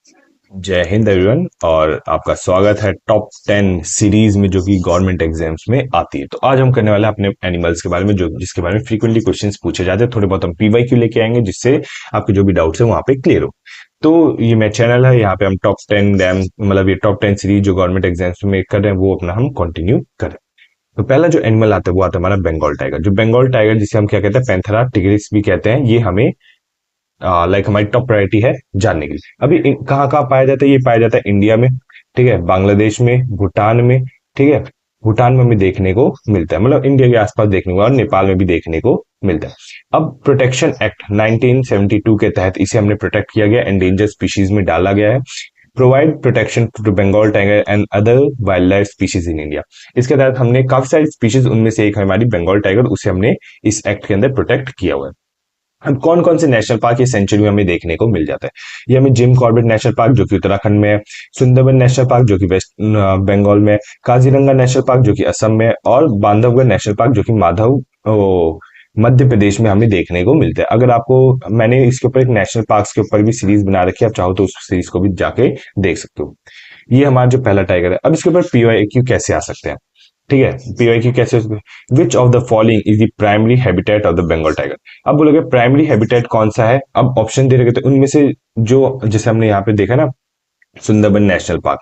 जय हिंद एवरीवन। और आपका स्वागत है टॉप 10 सीरीज में जो कि गवर्नमेंट एग्जाम्स में आती है। तो आज हम करने वाले हैं अपने एनिमल्स के बारे में, जो जिसके बारे में फ्रीक्वेंटली क्वेश्चंस पूछे जाते हैं। थोड़े बहुत हम पीवाईक्यू लेके आएंगे जिससे आपके जो भी डाउट्स है वहां पे क्लियर हो। तो ये मेरा चैनल है, यहाँ पे हम टॉप 10 डैम मतलब ये टॉप 10 सीरीज जो गवर्नमेंट एग्जाम्स में कर रहे हैं वो अपना हम कंटिन्यू करें। तो पहला जो एनिमल आता है वो आता है हमारा बंगाल टाइगर। जो बंगाल टाइगर जिसे हम क्या कहते हैं, पैंथेरा टिग्रिस भी कहते हैं, ये हमें लाइक हमारी टॉप प्रायोरिटी है जानने के लिए। अभी कहाँ कहाँ पाया जाता है, ये पाया जाता है इंडिया में, ठीक है, बांग्लादेश में, भूटान में, ठीक है। भूटान में भी देखने को मिलता है, मतलब इंडिया के आसपास देखने को, और नेपाल में भी देखने को मिलता है। अब प्रोटेक्शन एक्ट 1972 के तहत इसे हमने प्रोटेक्ट किया गया, एंडेंजर स्पीशीज में डाला गया है। Provide protection to Bengal tiger and other wildlife species in India. इसके तहत हमने काफी सारी स्पीशीज, उनमें से एक है हमारी बंगाल टाइगर, उसे हमने इस एक्ट के अंदर प्रोटेक्ट किया हुआ है। अब कौन कौन से नेशनल पार्क ये सेंचुरी में हमें देखने को मिल जाता है, ये हमें जिम कॉर्बेट नेशनल पार्क जो कि उत्तराखंड में है, सुंदरबन नेशनल पार्क जो कि वेस्ट बंगाल में है, काजीरंगा नेशनल पार्क जो कि असम में है, और बांधवगढ़ नेशनल पार्क जो कि मध्य प्रदेश में हमें देखने को मिलता है। अगर आपको, मैंने इसके ऊपर एक नेशनल पार्क के ऊपर भी सीरीज बना रखी है, आप चाहो तो उस सीरीज को भी जाके देख सकते हो। ये हमारा जो पहला टाइगर है। अब इसके ऊपर पीओआईक्यू कैसे आ सकते हैं, ठीक है। पीओआईक्यू कैसे, which of the following is the primary habitat of the Bengal tiger. अब बोलोगे प्राइमरी हैबिटेट कौन सा है, अब ऑप्शन दे रखे तो उनमें से जो, जैसे हमने यहाँ पे देखा ना, सुंदरबन नेशनल पार्क,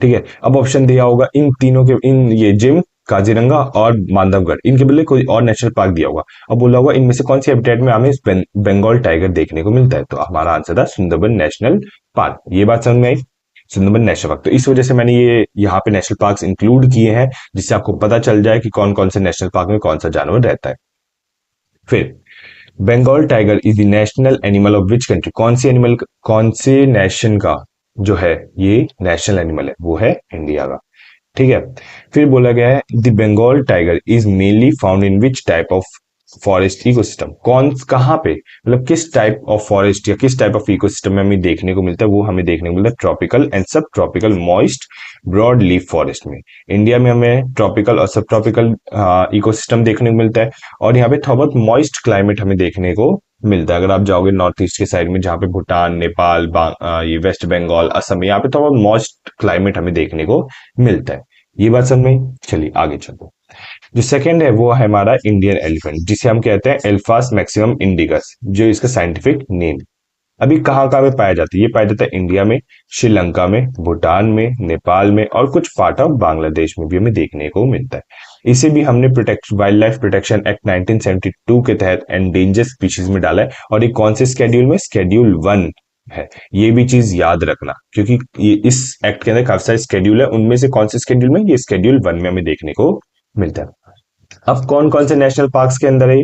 ठीक है। अब ऑप्शन दिया होगा इन तीनों के, इन ये जिम, काजीरंगा और बांधवगढ़, इनके बदले कोई और नेशनल पार्क दिया होगा। अब बोला होगा इनमें से कौन सी हैबिटेट में हमें बंगाल टाइगर देखने को मिलता है, तो हमारा आंसर था सुंदरबन नेशनल पार्क। ये बात समझ में आई, सुंदरबन नेशनल पार्क। तो इस वजह से मैंने ये यहाँ पे नेशनल पार्क इंक्लूड किए हैं, जिससे आपको पता चल जाए कि कौन कौन से नेशनल पार्क में कौन सा जानवर रहता है। फिर Bengal tiger is the national animal of which country, कौन सी एनिमल, कौन से नेशन का जो है ये नेशनल एनिमल है, वो है इंडिया का, ठीक है। फिर बोला गया है the Bengal tiger is mainly found in which type of forest ecosystem, कौन कहाँ पे, मतलब किस टाइप ऑफ फॉरेस्ट या किस टाइप ऑफ इकोसिस्टम में हमें देखने को मिलता है, वो हमें देखने को मिलता है tropical and subtropical moist broad leaf forest में। इंडिया में हमें ट्रॉपिकल और सब ट्रॉपिकल इकोसिस्टम देखने को मिलता है, और यहाँ पे थोड़ा बहुत मॉइस्ट क्लाइमेट हमें देखने को मिलता है। अगर आप जाओगे नॉर्थ ईस्ट के साइड में, जहाँ पे भूटान, नेपाल, ये वेस्ट बंगाल, असम, यहाँ पे थोड़ा बहुत मॉइस्ट क्लाइमेट हमें देखने को मिलता है। ये बात समझ में आई? चलिए आगे चलते हैं। जो सेकंड है वो है हमारा इंडियन एलिफेंट, जिसे हम कहते हैं एल्फास मैक्सिमम इंडिकस, जो इसका साइंटिफिक नेम। अभी कहाँ कहाँ पे पाया जाता है, ये पाया जाता है इंडिया में, श्रीलंका में, भूटान में, नेपाल में, और कुछ पार्ट ऑफ बांग्लादेश में भी हमें देखने को मिलता है। इसे भी हमने protect wild life protection act 1972 के तहत एंडेंजर स्पीशीज में डाला है, और ये कौन से स्केड्यूल में, स्केड्यूल 1 है। ये भी चीज याद रखना, क्योंकि ये इस एक्ट के अंदर काफी सारे स्केड्यूल है, उनमें से कौन से स्केड्यूल में, ये स्केड्यूल 1 में हमें देखने को मिलता है। अब कौन कौन से नेशनल पार्क्स के अंदर है,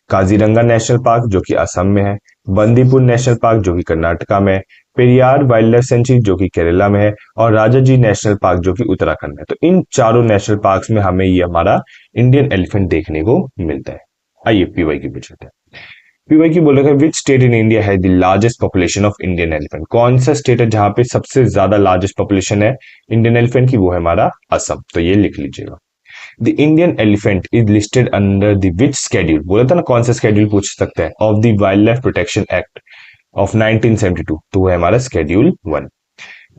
काजीरंगा नेशनल पार्क जो कि असम में है, बंदीपुर नेशनल पार्क जो कि कर्नाटका में है, पेरियार वाइल्ड लाइफ सेंचुरी जो कि केरला में है, और राजाजी नेशनल पार्क जो कि उत्तराखंड में है। तो इन चारों नेशनल पार्क्स में हमें ये हमारा इंडियन एलिफेंट देखने को मिलता है। आइए पीवाईक्यू पे चलते हैं। पीवाईक्यू बोलेगा विच स्टेट इन इंडिया है the largest population of Indian elephant, कौन सा स्टेट है जहां पे सबसे ज्यादा लार्जेस्ट पॉपुलेशन है इंडियन एलिफेंट की, वो है हमारा असम। तो ये लिख लीजिएगा। The Indian elephant is listed under the which schedule, बोला था ना कौन सा स्केड्यूल पूछ सकता है, of the wild life protection act of 1972, तो वो है हमारा schedule 1।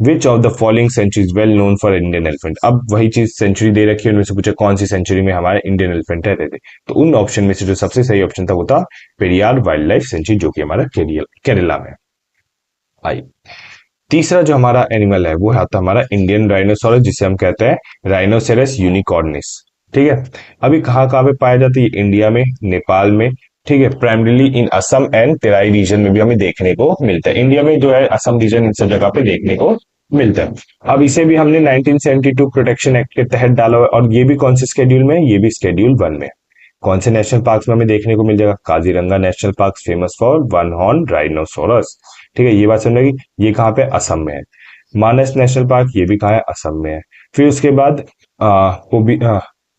Which of the following sanctuary is well known for Indian elephant, अब वही चीज सेंचुरी दे रखी है, उनमें से पूछा कौन सी सेंचुरी में हमारे इंडियन एलिफेंट रहते थे, तो उन ऑप्शन में से जो सबसे सही ऑप्शन था वो था पेरियार वाइल्ड लाइफ सेंचुरी, जो कि हमारा केरला में। आई तीसरा जो हमारा एनिमल है वो आता हमारा इंडियन राइनोसोरस, जिसे हम कहते हैं राइनोसेरस यूनिकॉर्निस, ठीक है। अभी कहाँ कहाँ पे पाया जाता है, इंडिया में, नेपाल में, ठीक है, primarily in Assam and Terai region में भी हमें देखने को मिलता है। इंडिया में जो है असम रीजन, इन सब जगह पे देखने को मिलता है। अब इसे भी हमने 1972 प्रोटेक्शन एक्ट के तहत डाला हुआ है, और ये भी कौन से स्केड्यूल में, ये भी स्केड्यूल 1 में। कौन से नेशनल पार्क में हमें देखने को मिल जाएगा, Kaziranga national park famous for one horn rhinoceros, ठीक है, ये बात समझ लगी। ये कहाँ पे, असम में है। मानस नेशनल पार्क, ये भी कहाँ है, असम में है। फिर उसके बाद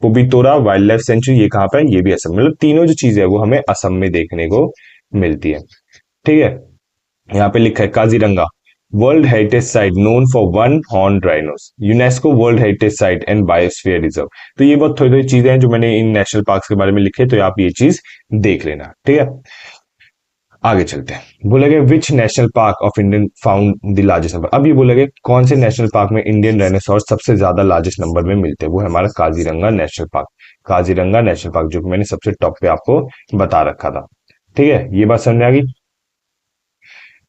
पोबितोरा वाइल्ड लाइफ सेंचुरी, ये कहाँ पे है, ये भी असम में। मतलब तीनों जो चीजें है वो हमें असम में देखने को मिलती है, ठीक है। यहाँ पे लिखा है Kaziranga world heritage site known for one horn rhinos, UNESCO world heritage site and biosphere reserve. तो ये बहुत थोड़ी थोड़ी चीजें हैं जो मैंने इन नेशनल पार्क्स के बारे में लिखे, तो आप ये चीज देख लेना, ठीक है। आगे चलते हैं। बोला गया which national park of Indian found the largest number. अब ये बोला गया कौन से नेशनल पार्क में इंडियन डायनासोर सबसे ज्यादा लार्जेस्ट नंबर में मिलते हैं, वो है हमारा Kaziranga national park. Kaziranga national park जो कि मैंने सबसे टॉप पे आपको बता रखा था। ठीक है, ये बात समझ में आ गई।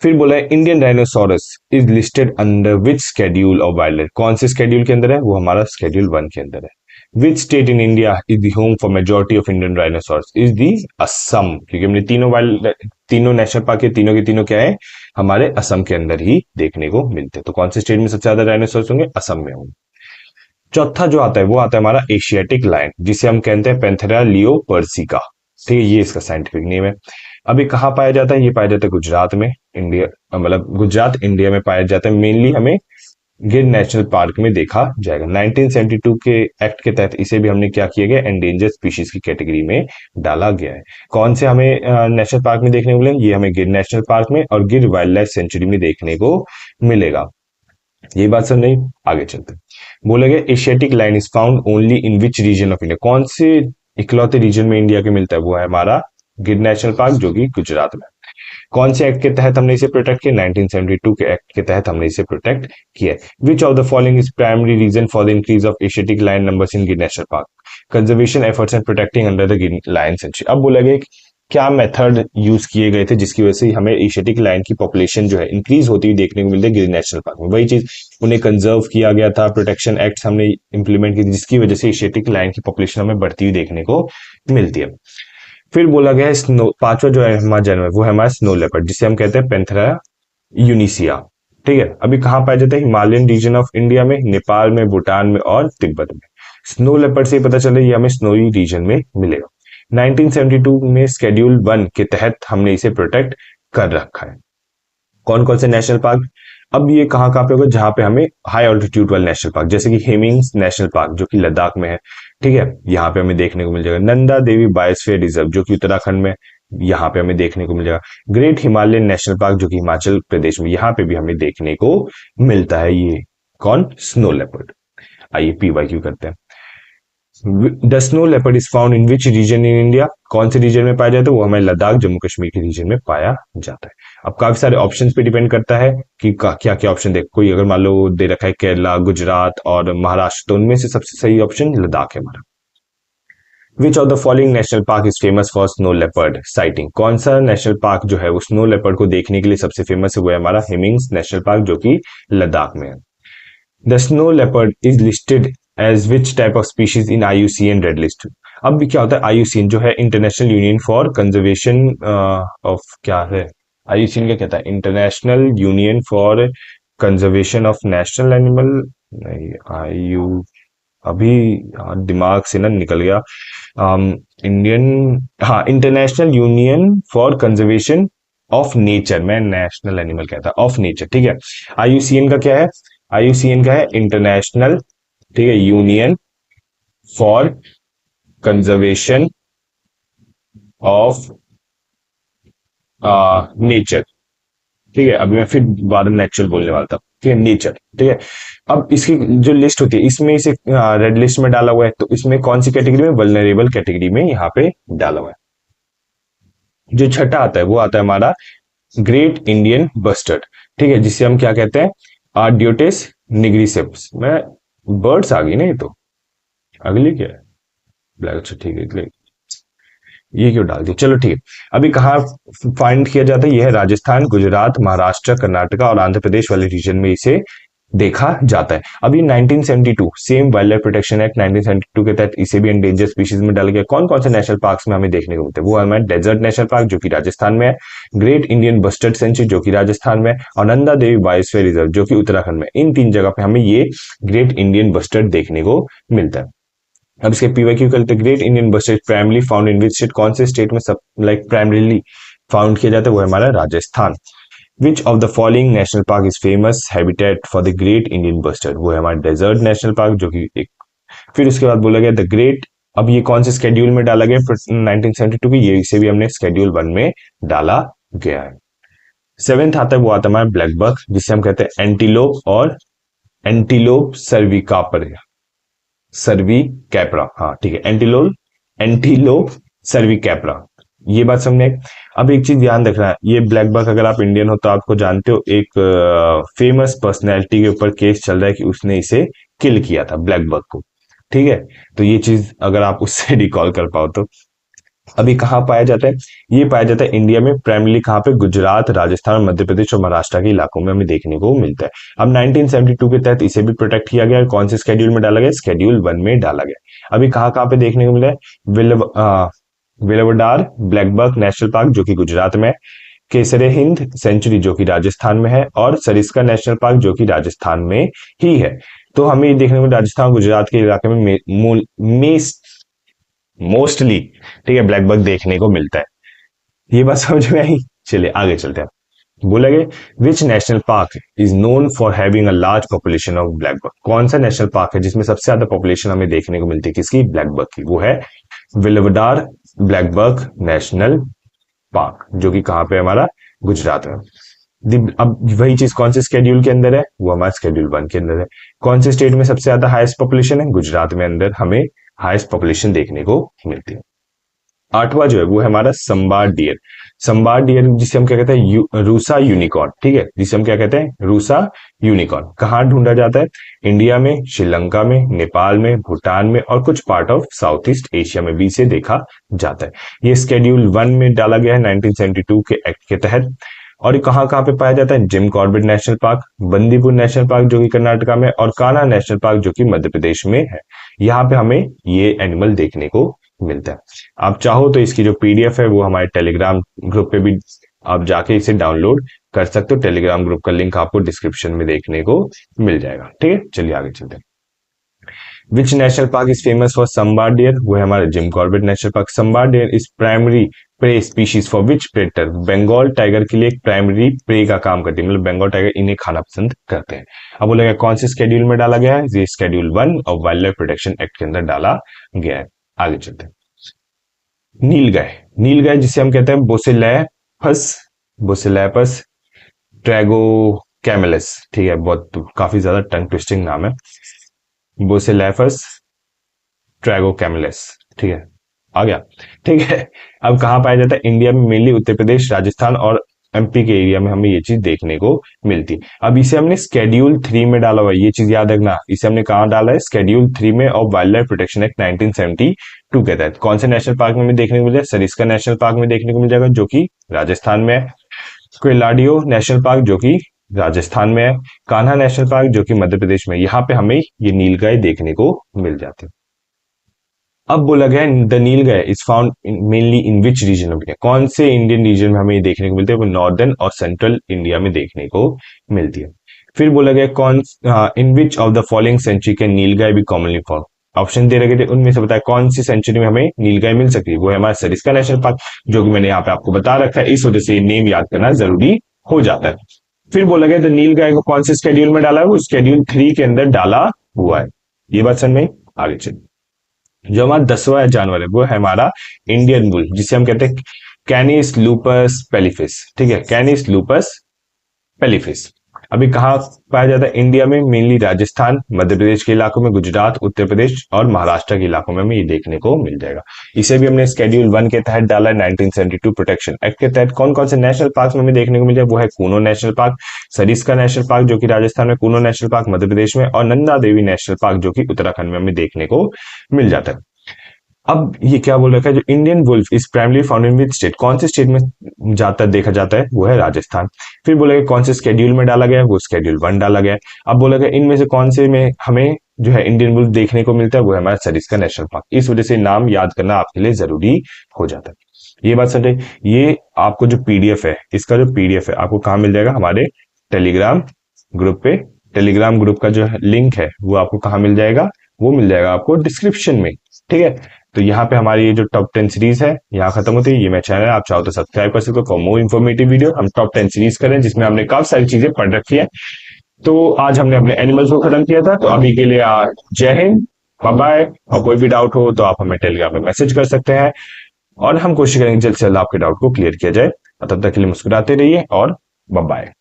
फिर बोला है Indian dinosaurs is listed under which schedule of wild life. कौन से शेड्यूल के अंदर है, वो हमारा शेड्यूल 1 के अंदर है। Which state in India is the home for majority of Indian dinosaurs, is the Assam. क्योंकि हमने तीनों नेशनल पार्क के तीनों क्या है, हमारे असम के अंदर ही देखने को मिलते हैं। तो कौन से स्टेट में सबसे ज्यादा डायनासोर्स होंगे, असम में होंगे। चौथा जो आता है वो आता है हमारा एशियाटिक लायन, जिसे हम कहते हैं पैंथेरा लियो पर्सिका। ठीक है, ये इसका साइंटिफिक नेम है। अभी कहाँ पाया जाता है, ये पाया जाता है गुजरात में, इंडिया मतलब गुजरात इंडिया में पाया जाता है। मेनली हमें गिर नेशनल पार्क में देखा जाएगा। 1972 के एक्ट के तहत इसे भी हमने क्या किया गया, एंडेंजर स्पीशीज की कैटेगरी में डाला गया है। कौन से हमें नेशनल पार्क में देखने को मिलेंगे, ये हमें गिर नेशनल पार्क में और गिर वाइल्ड लाइफ सेंचुरी में देखने को मिलेगा। ये बात समझ नहीं, आगे चलते। बोला गया Asiatic lion is found only in which region of India. कौन से इकलौते रीजन में इंडिया के मिलता है, वो है हमारा गिर नेशनल पार्क जो कि गुजरात में। कौन से एक्ट के तहत हमने इसे प्रोटेक्ट किया, 1972 के एक्ट के तहत हमने इसे प्रोटेक्ट किया। Which of the following is primary reason for the increase of Asiatic lion numbers in Gir national park, conservation efforts and protecting under the Gir lion sanctuary. अब बोला गया क्या मेथड यूज किए गए थे जिसकी वजह से हमें एशियाटिक लायन की पॉपुलेशन जो है इंक्रीज होती हुई देखने को मिलती है गिर नेशनल पार्क में। वही चीज उन्हें कंजर्व किया गया था, प्रोटेक्शन एक्ट हमने इंप्लीमेंट की थी, जिसकी वजह से एशियाटिक लायन की पॉपुलेशन हमें बढ़ती हुई देखने को मिलती है। फिर बोला गया है स्नो, पांचवा जो है हमारा जानवर वो है हमारा स्नो लेपर्ड, जिसे हम कहते हैं पेंथेरा यूनिसिया। ठीक है, अभी कहाँ पाया जाता है, हिमालयन रीजन ऑफ इंडिया में, नेपाल में, भूटान में और तिब्बत में। स्नो लेपर्ड से पता चला ये हमें स्नोई रीजन में मिलेगा। 1972 में शेड्यूल 1 के तहत हमने इसे प्रोटेक्ट कर रखा है। कौन कौन से नेशनल पार्क, अब ये कहाँ पे होगा, जहां पे हमें हाई ऑल्टीट्यूड वाले नेशनल पार्क, जैसे कि हेमिंग्स नेशनल पार्क जो कि लद्दाख में है। ठीक है, यहाँ पे हमें देखने को मिल जाएगा। नंदा देवी बायोस्फीयर रिजर्व जो कि उत्तराखंड में, यहाँ पे हमें देखने को मिल जाएगा। ग्रेट हिमालयन नेशनल पार्क जो कि हिमाचल प्रदेश में, यहाँ पे भी हमें देखने को मिलता है। ये कौन, स्नो लेपर्ड। आइए पीवाईक्यू करते हैं। The snow leopard is found in which region in India, कौन से रीजन में पाया जाता है, वो हमें लद्दाख जम्मू कश्मीर के रीजन में पाया जाता है। अब काफी सारे ऑप्शंस पे डिपेंड करता है कि क्या क्या ऑप्शन दे, कोई अगर मान लो दे रखा है केरला, गुजरात और महाराष्ट्र, तो उनमें से सबसे सही ऑप्शन लद्दाख है हमारा। Which of the following national park is famous for snow leopard sighting, कौन सा नेशनल पार्क जो है वो स्नो लेपर्ड को देखने के लिए सबसे फेमस है, वो है हमारा हेमिंग्स नेशनल पार्क जो कि लद्दाख में है। The snow leopard is listed as which type of species in IUCN red list. अब भी क्या होता है, IUCN जो है international union for conservation of, क्या है IUCN क्या कहता है, international union for conservation of national animal, नहीं IU, अभी दिमाग से ना निकल गया, इंडियन, हाँ international union for conservation of nature, मैं नेशनल एनिमल कहता ऑफ नेचर। ठीक है, IUCN का क्या है, IUCN का है इंटरनेशनल, ठीक है, union for conservation of nature. ठीक है, अभी मैं फिर बाद में नेचुरल बोलने वाला था। ठीक है, नेचर। ठीक है, अब इसकी जो लिस्ट होती है इसमें इसे रेड लिस्ट में डाला हुआ है, तो इसमें कौन सी कैटेगरी में, वल्नरेबल कैटेगरी में यहाँ पे डाला हुआ है। जो छठा आता है वो आता है हमारा ग्रेट इंडियन बस्टर्ड। ठीक है, जिसे हम क्या कहते हैं, आर्डियोटेस निग्रिसेप्स। मैं बर्ड्स आ गई ना, ये तो अगली क्या है, ब्लैक, अच्छा ठीक है, ये क्यों डाल दिया, चलो ठीक है। अभी कहाँ फाइंड किया जाता है, यह है राजस्थान, गुजरात, महाराष्ट्र, कर्नाटका और आंध्र प्रदेश वाले रीजन में इसे देखा जाता है। अभी 1972 same wild life protection act 1972 के तहत इसे भी एंडेंजर स्पीशीज में डाला गया। कौन कौन से नेशनल पार्क्स में हमें देखने को मिलते हैं, वो हमें डेजर्ट नेशनल पार्क जो कि राजस्थान में है, ग्रेट इंडियन बस्टर्ड सेंचुरी जो कि राजस्थान में, और नंदा देवी बायोस्फीयर रिजर्व जो कि उत्तराखंड में। इन 3 जगह पे हमें ये ग्रेट इंडियन बस्टर्ड देखने को मिलता है। अब इसके पीवाईक्यू करते, great Indian bustard primary found in which state, कौन से स्टेट में सब लाइक प्राइमरीली फाउंड किया जाता है, वो है हमारा राजस्थान। विच of the following national park is famous habitat for the great Indian bustard, वो है हमारा डेजर्ट नेशनल पार्क जो कि एक। फिर उसके बाद बोला गया द ग्रेट, अब ये कौन से स्केड्यूल में डाला गया 1972 की, ये इसे भी हमने स्केड्यूल 1 में डाला गया है। 7th आता है वो आता है हमारा ब्लैक बक, जिसे हम कहते हैं एंटीलोप और एंटीलोप सर्वी कैपरा, हाँ ठीक है, एंटीलोप सर्वी कैपरा। ये बात समझे। अब एक चीज ध्यान रखना है, ये ब्लैक बक अगर आप इंडियन हो तो आपको जानते हो एक फेमस पर्सनैलिटी के ऊपर केस चल रहा है कि उसने इसे किल किया था ब्लैक बक को। ठीक है, तो ये चीज अगर आप उससे रिकॉल कर पाओ तो। अभी कहाँ पाया जाता है, ये पाया जाता है इंडिया में प्राइमरली कहाँ पे, गुजरात, राजस्थान, मध्य प्रदेश और महाराष्ट्र के इलाकों में हमें देखने को मिलता है। अब 1972 के तहत इसे भी प्रोटेक्ट किया गया, कौन से स्केड्यूल में डाला गया, शेड्यूल 1 में डाला गया। अभी कहाँ कहाँ पे देखने को मिला है, विलवडार ब्लैक बक नेशनल पार्क जो कि गुजरात में है, केसरे हिंद सेंचुरी जो कि राजस्थान में है, और सरिस्का नेशनल पार्क जो कि राजस्थान में ही है। तो हमें ये देखने को राजस्थान गुजरात के इलाके में मोस्टली, ठीक है, ब्लैक बक देखने को मिलता है। ये बात समझ में आई। चलिए आगे चलते हैं। बोला गया which national park is known for having a large population of blackbuck, कौन सा नेशनल पार्क है जिसमें सबसे ज्यादा पॉपुलेशन हमें देखने को मिलती है, किसकी, ब्लैक बक की, वो है विलवडार ब्लैक बक नेशनल पार्क जो कि कहां पे हमारा, गुजरात में। अब वही चीज कौन से स्केड्यूल के अंदर है, वो हमारा शेड्यूल 1 के अंदर है। कौन से स्टेट में सबसे ज्यादा हाईएस्ट पॉपुलेशन है, गुजरात में अंदर हमें हाईएस्ट पॉपुलेशन देखने को मिलती है। आठवां जो है वो है हमारा संबार डियर। संबार डियर जिसे हम क्या कहते हैं, रूसा यूनिकॉर्न, ठीक है, जिसे हम क्या कहते हैं, रूसा यूनिकॉर्न। कहाँ ढूंढा जाता है, इंडिया में, श्रीलंका में, नेपाल में, भूटान में और कुछ part of south east Asia में भी इसे देखा जाता है। ये शेड्यूल 1 में डाला गया है 1972 के एक्ट के तहत। और कहाँ कहाँ पे पाया जाता है, gym Corbett national park, Bandipur national park जो कि कर्नाटका में, और कान्हा नेशनल पार्क जो कि मध्य प्रदेश में है। यहाँ पे हमें ये एनिमल देखने को मिलता है। आप चाहो तो इसकी जो पीडीएफ है वो हमारे टेलीग्राम ग्रुप पे भी आप जाके इसे डाउनलोड कर सकते हो। टेलीग्राम ग्रुप का लिंक आपको डिस्क्रिप्शन में देखने को मिल जाएगा। ठीक है, चलिए आगे चलते हैं। Which national park is famous for sambar deer, वो है हमारा Jim Corbett national park. Sambar deer is primary prey species for which predator, Bengal tiger के लिए एक प्राइमरी प्रे का काम करती है, मतलब बंगाल टाइगर इन्हें खाना पसंद करते हैं। अब बोलेगा कौन से स्केड्यूल में डाला गया है, ये शेड्यूल 1 और वाइल्ड लाइफ प्रोटेक्शन एक्ट के अंदर डाला गया है। आगे चलते हैं। नीलगाय, नीलगाय जिसे हम कहते हैं बोसिलैपस, बोसिलैपस ट्रैगो कैमेलस, ठीक है, बहुत काफी ज्यादा टंग ट्विस्टिंग नाम है, बोसिलैपस ट्रैगो कैमेलस, ठीक है, आ गया। ठीक है, अब कहाँ पाया जाता है, इंडिया में मेनली उत्तर प्रदेश, राजस्थान और एमपी के एरिया में हमें ये चीज देखने को मिलती है। अब इसे हमने शेड्यूल 3 में डाला हुआ है, ये चीज याद रखना, इसे हमने कहाँ डाला है, शेड्यूल 3 में और वाइल्ड लाइफ प्रोटेक्शन एक्ट 1972 के तहत। कौन से नेशनल पार्क में देखने को मिल जाएगा, सरिस्का नेशनल पार्क में देखने को मिल जाएगा जो कि राजस्थान में है, क्वेलाडियो नेशनल पार्क जो कि राजस्थान में है, कान्हा नेशनल पार्क जो कि मध्य प्रदेश में। यहाँ पे हमें ये नीलगाय देखने को मिल जाती है। अब बोला गया the nilgai is found mainly in which region of India, कौन से इंडियन रीजन में हमें देखने को मिलती है, वो नॉर्दर्न और सेंट्रल इंडिया में देखने को मिलती है। फिर बोला गया कौन in which of the following sanctuary can nilgai be commonly found, option दे रखे थे, उनमें से बताया कौन सी सेंचुरी में हमें नीलगाय मिल सकती है, वो है हमारा सरिस्का नेशनल पार्क जो कि मैंने यहाँ पे आपको बता रखा है, इस वजह से नेम याद करना जरूरी हो जाता है। फिर बोला गया द नीलगाय को कौन से स्केड्यूल में डाला है, वो शेड्यूल 3 के अंदर डाला हुआ है। ये बात समझ में, आगे चलिए। जो हमारा 10वां जानवर है वो है हमारा इंडियन बुल, जिसे हम कहते हैं कैनिस लूपस पेलिफिस, ठीक है, कैनिस लूपस पेलिफिस। अभी कहाँ पाया जाता है, इंडिया में मेनली राजस्थान, मध्य प्रदेश के इलाकों में, गुजरात, उत्तर प्रदेश और महाराष्ट्र के इलाकों में हमें ये देखने को मिल जाएगा। इसे भी हमने शेड्यूल 1 के तहत डाला है 1972 प्रोटेक्शन एक्ट के तहत। कौन कौन से नेशनल पार्क में हमें देखने को मिल जाए, वो है Kuno national park, Sariska national park जो कि राजस्थान में, कूनो नेशनल पार्क मध्य प्रदेश में, और नंदा देवी नेशनल पार्क जो कि उत्तराखंड में हमें देखने को मिल जाता है। अब ये क्या बोल रखा है, जो Indian wolf is primary found in which state, कौन से स्टेट में ज्यादातर देखा जाता है, वो है राजस्थान। फिर बोला गया कौन से स्केड्यूल में डाला गया है, वो शेड्यूल 1 डाला गया है। अब बोला गया इनमें से कौन से में हमें जो है इंडियन वुल्फ देखने को मिलता है, वो है हमारा सरिस्का नेशनल पार्क। इस वजह से नाम याद करना आपके लिए जरूरी हो जाता है। ये बात समझे। ये आपको जो पीडीएफ है, इसका जो पीडीएफ है आपको कहाँ मिल जाएगा, हमारे टेलीग्राम ग्रुप पे। टेलीग्राम ग्रुप का जो लिंक है वो आपको कहाँ मिल जाएगा, वो मिल जाएगा आपको डिस्क्रिप्शन में। ठीक है, तो यहाँ पे हमारी ये जो टॉप 10 सीरीज है यहाँ खत्म होती है। ये मेरा चैनल है, आप चाहो तो सब्सक्राइब कर सकते हो फॉर मोर इन्फॉर्मेटिव वीडियो। हम टॉप 10 सीरीज करें जिसमें हमने काफी सारी चीजें पढ़ रखी है। तो आज हमने अपने एनिमल्स को खत्म किया था। तो अभी के लिए जय हिंद, बाय बाय। और कोई भी डाउट हो तो आप हमें टेलीग्राम में मैसेज कर सकते हैं और हम कोशिश करेंगे जल्द से जल्द आपके डाउट को क्लियर किया जाए। तब तक के लिए मुस्कुराते रहिए और बाय बाय।